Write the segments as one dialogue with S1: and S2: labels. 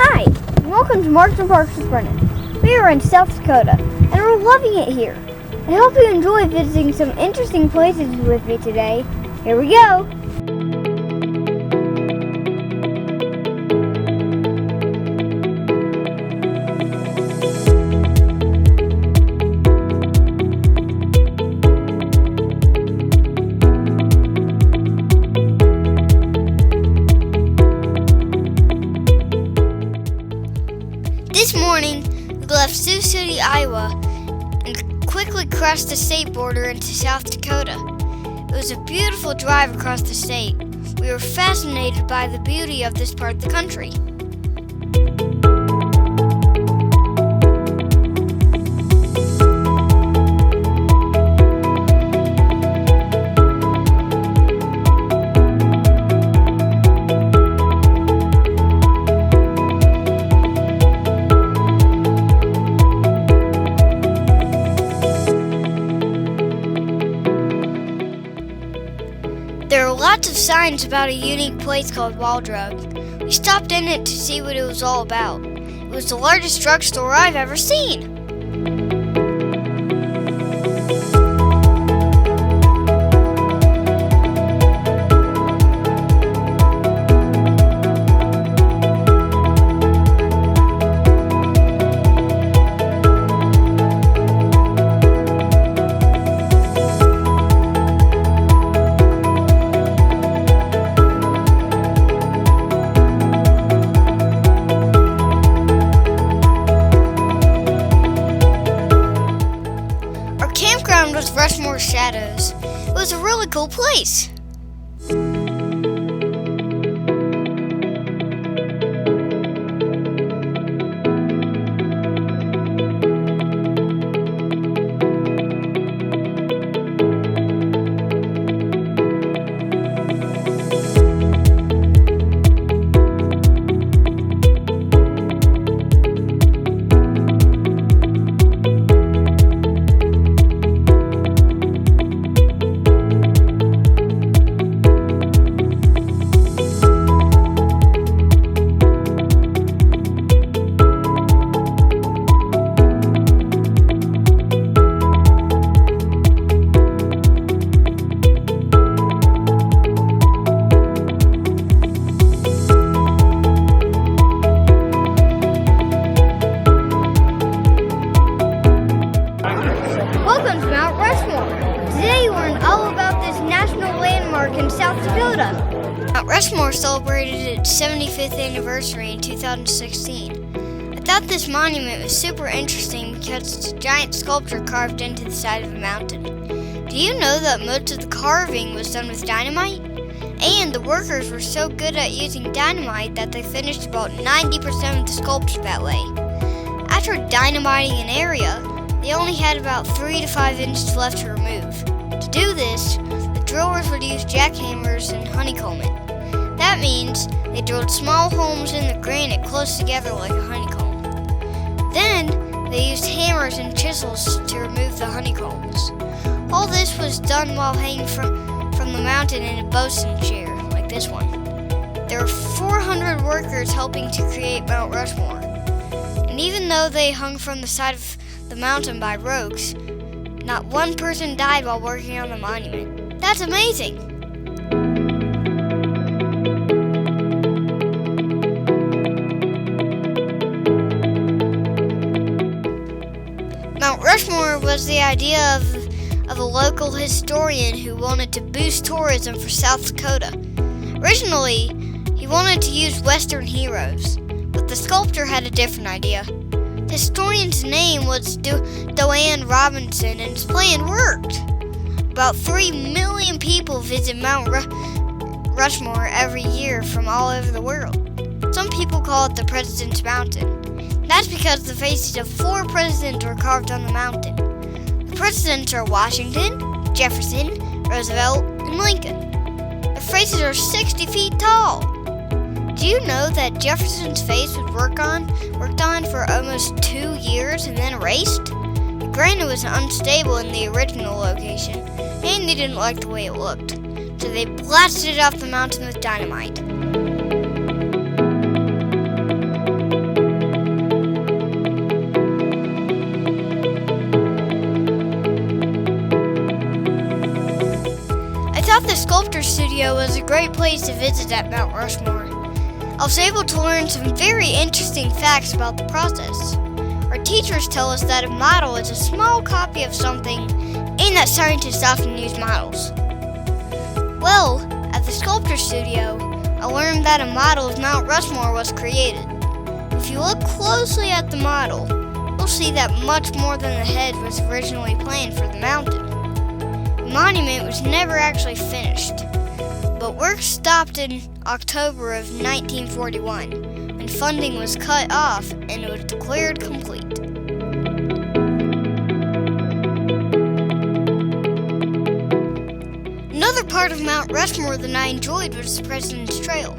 S1: Hi, and welcome to MarksNParks with Brennan. We are in South Dakota, and we're loving it here. I hope you enjoy visiting some interesting places with me today. Here we go! This morning, we left Sioux City, Iowa, and quickly crossed the state border into South Dakota. It was a beautiful drive across the state. We were fascinated by the beauty of this part of the country. There are lots of signs about a unique place called Waldrug. We stopped in it to see what it was all about. It was the largest drugstore I've ever seen. Campground was Rushmore Shadows. It was a really cool place. Welcome to Mount Rushmore. Today we're all about this national landmark in South Dakota. Mount Rushmore celebrated its 75th anniversary in 2016. I thought this monument was super interesting because it's a giant sculpture carved into the side of a mountain. Do you know that most of the carving was done with dynamite? And the workers were so good at using dynamite that they finished about 90% of the sculpture that way. After dynamiting an area, they only had about 3 to 5 inches left to remove. To do this, the drillers would use jackhammers and honeycomb it. That means they drilled small holes in the granite close together like a honeycomb. Then, they used hammers and chisels to remove the honeycombs. All this was done while hanging from the mountain in a bosun chair, like this one. There were 400 workers helping to create Mount Rushmore. And even though they hung from the side of the mountain by ropes, not one person died while working on the monument. That's amazing! Mount Rushmore was the idea of a local historian who wanted to boost tourism for South Dakota. Originally, he wanted to use Western heroes, but the sculptor had a different idea. The historian's name was Doane Robinson, and his plan worked. About 3 million people visit Mount Rushmore every year from all over the world. Some people call it the President's Mountain. That's because the faces of 4 presidents were carved on the mountain. The presidents are Washington, Jefferson, Roosevelt, and Lincoln. Their faces are 60 feet tall. Do you know that Jefferson's face was worked on for almost 2 years and then erased? The granite was unstable in the original location, and they didn't like the way it looked, so they blasted it off the mountain with dynamite. sculptor studio was a great place to visit at Mount Rushmore. I was able to learn some very interesting facts about the process. Our teachers tell us that a model is a small copy of something and that scientists often use models. Well, at the sculptor studio, I learned that a model of Mount Rushmore was created. If you look closely at the model, you'll see that much more than the head was originally planned for the mountain. The monument was never actually finished, but work stopped in October of 1941 when funding was cut off and it was declared complete. Another part of Mount Rushmore that I enjoyed was the President's Trail.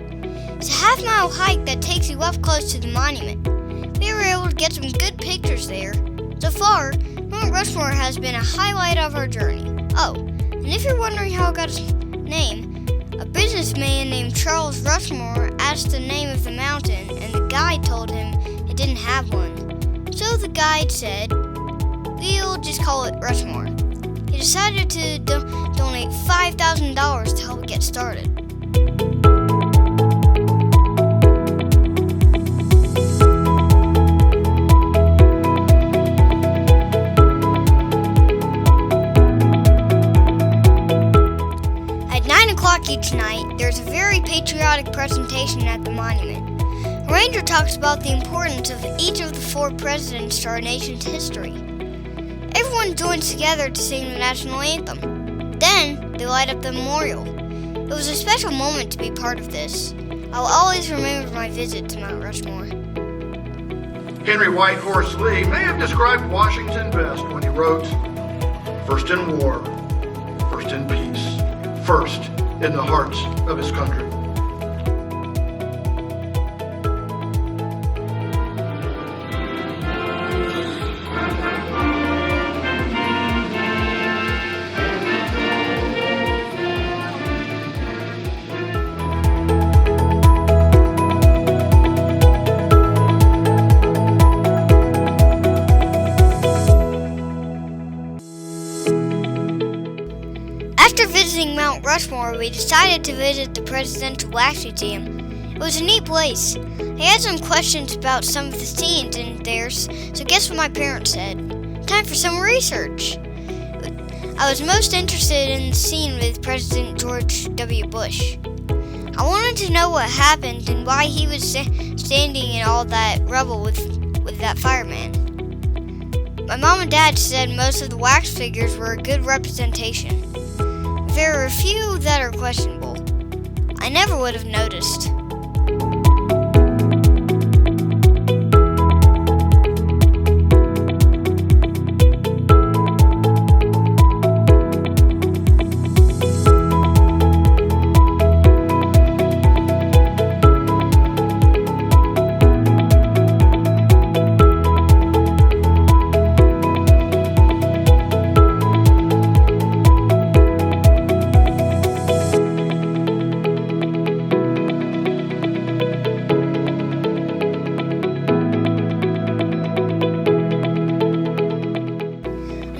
S1: It's a half-mile hike that takes you up close to the monument. We were able to get some good pictures there. So far, Mount Rushmore has been a highlight of our journey. Oh, and if you're wondering how it got its name, a businessman named Charles Rushmore asked the name of the mountain, and the guide told him it didn't have one. So the guide said, "We'll just call it Rushmore." He decided to donate $5,000 to help get started. At 9 o'clock each night, there's a very patriotic presentation at the monument. A ranger talks about the importance of each of the 4 presidents to our nation's history. Everyone joins together to sing the national anthem. Then, they light up the memorial. It was a special moment to be part of this. I'll always remember my visit to Mount Rushmore.
S2: Henry Whitehorse Lee may have described Washington best when he wrote, "First in war, first in peace, first in the hearts of his country."
S1: After visiting Mount Rushmore, we decided to visit the Presidential Wax Museum. It was a neat place. I had some questions about some of the scenes in there, so guess what my parents said? Time for some research. I was most interested in the scene with President George W. Bush. I wanted to know what happened and why he was standing in all that rubble with that fireman. My mom and dad said most of the wax figures were a good representation. There are a few that are questionable. I never would have noticed.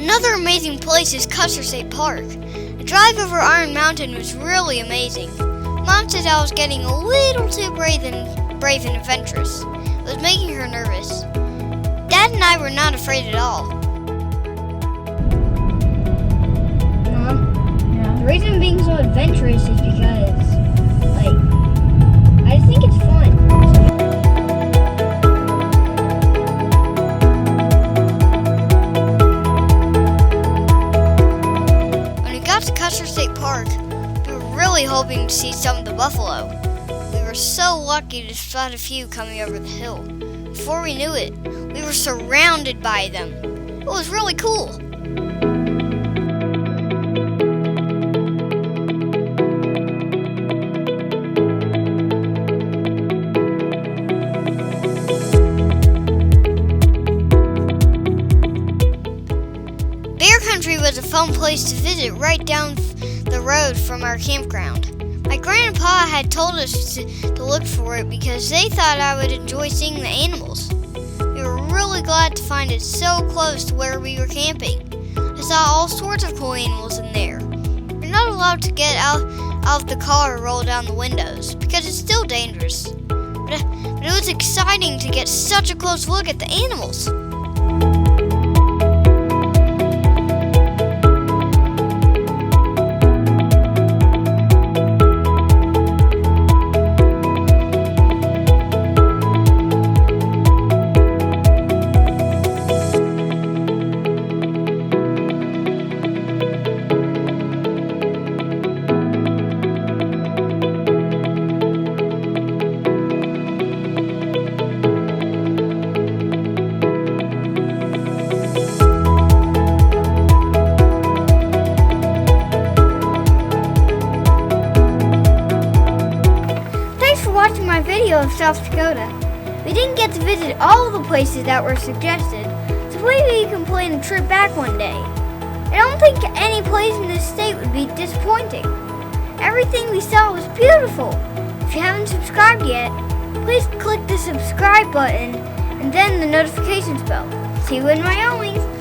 S1: Another amazing place is Custer State Park. The drive over Iron Mountain was really amazing. Mom said I was getting a little too brave and adventurous. It was making her nervous. Dad and I were not afraid at all. Mom? Yeah? The reason I'm being so adventurous is because, I think it's fun. To Custer State Park, we were really hoping to see some of the buffalo. We were so lucky to spot a few coming over the hill. Before we knew it, we were surrounded by them. It was really cool. Bear Country was a fun place to visit right down the road from our campground. My grandpa had told us to look for it because they thought I would enjoy seeing the animals. We were really glad to find it so close to where we were camping. I saw all sorts of cool animals in there. You're not allowed to get out out of the car or roll down the windows, because it's still dangerous. But it was exciting to get such a close look at the animals. Watching my video of South Dakota. We didn't get to visit all the places that were suggested, so maybe we can plan a trip back one day. I don't think any place in this state would be disappointing. Everything we saw was beautiful. If you haven't subscribed yet, please click the subscribe button and then the notifications bell. See you in Wyoming!